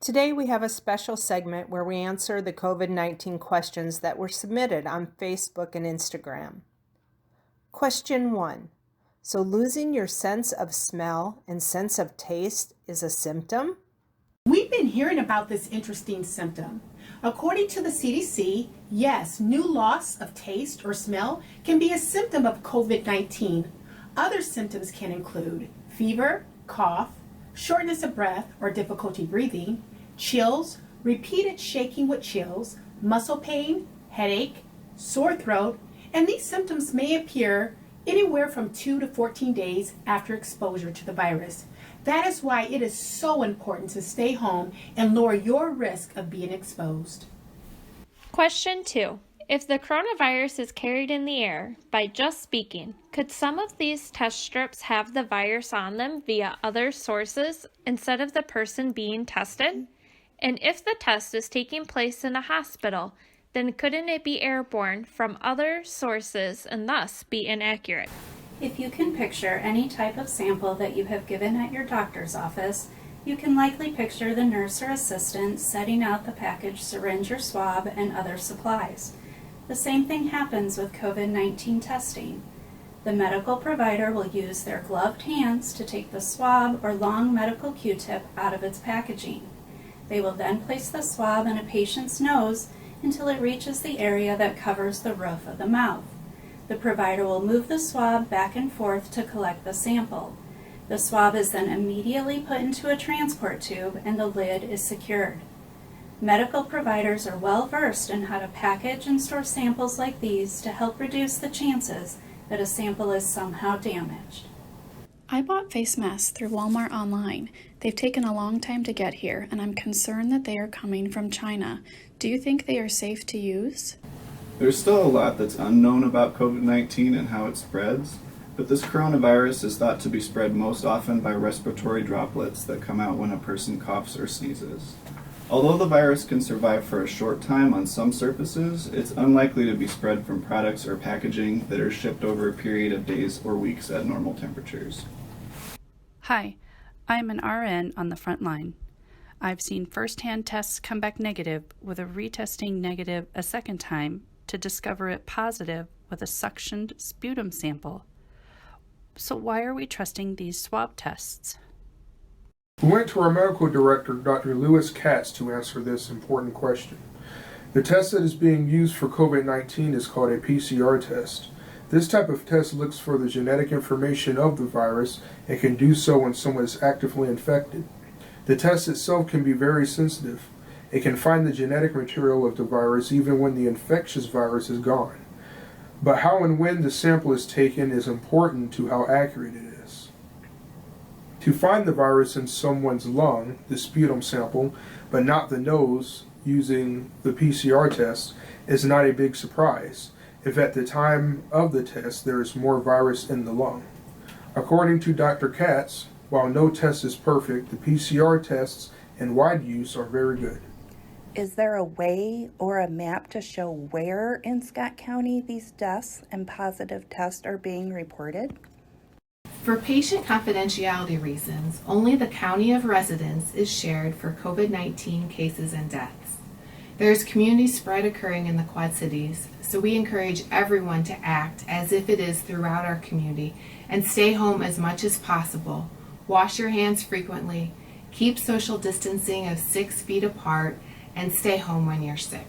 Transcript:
Today we have a special segment where we answer the COVID-19 questions that were submitted on Facebook and Instagram. Question 1. So losing your sense of smell and sense of taste is a symptom? We've been hearing about this interesting symptom. According to the CDC, yes, new loss of taste or smell can be a symptom of COVID-19. Other symptoms can include fever, cough, shortness of breath or difficulty breathing, chills, repeated shaking with chills, muscle pain, headache, sore throat, and these symptoms may appear anywhere from 2 to 14 days after exposure to the virus. That is why it is so important to stay home and lower your risk of being exposed. Question 2. If the coronavirus is carried in the air by just speaking, could some of these test strips have the virus on them via other sources instead of the person being tested? And if the test is taking place in a hospital, then couldn't it be airborne from other sources and thus be inaccurate? If you can picture any type of sample that you have given at your doctor's office, you can likely picture the nurse or assistant setting out the packaged syringe or swab and other supplies. The same thing happens with COVID-19 testing. The medical provider will use their gloved hands to take the swab or long medical Q-tip out of its packaging. They will then place the swab in a patient's nose until it reaches the area that covers the roof of the mouth. The provider will move the swab back and forth to collect the sample. The swab is then immediately put into a transport tube and the lid is secured. Medical providers are well versed in how to package and store samples like these to help reduce the chances that a sample is somehow damaged. I bought face masks through Walmart online. They've taken a long time to get here, and I'm concerned that they are coming from China. Do you think they are safe to use? There's still a lot that's unknown about COVID-19 and how it spreads, but this coronavirus is thought to be spread most often by respiratory droplets that come out when a person coughs or sneezes. Although the virus can survive for a short time on some surfaces, it's unlikely to be spread from products or packaging that are shipped over a period of days or weeks at normal temperatures. Hi, I'm an RN on the front line. I've seen firsthand tests come back negative with a retesting negative a second time to discover it positive with a suctioned sputum sample. So why are we trusting these swab tests? We went to our medical director, Dr. Lewis Katz, to answer this important question. The test that is being used for COVID-19 is called a PCR test. This type of test looks for the genetic information of the virus and can do so when someone is actively infected. The test itself can be very sensitive. It can find the genetic material of the virus even when the infectious virus is gone. But how and when the sample is taken is important to how accurate it is. To find the virus in someone's lung, the sputum sample, but not the nose, using the PCR test, is not a big surprise if at the time of the test there is more virus in the lung. According to Dr. Katz, while no test is perfect, the PCR tests in wide use are very good. Is there a way or a map to show where in Scott County these deaths and positive tests are being reported? For patient confidentiality reasons, only the county of residence is shared for COVID-19 cases and deaths. There is community spread occurring in the Quad Cities, so we encourage everyone to act as if it is throughout our community and stay home as much as possible. Wash your hands frequently, keep social distancing of 6 feet apart, and stay home when you're sick.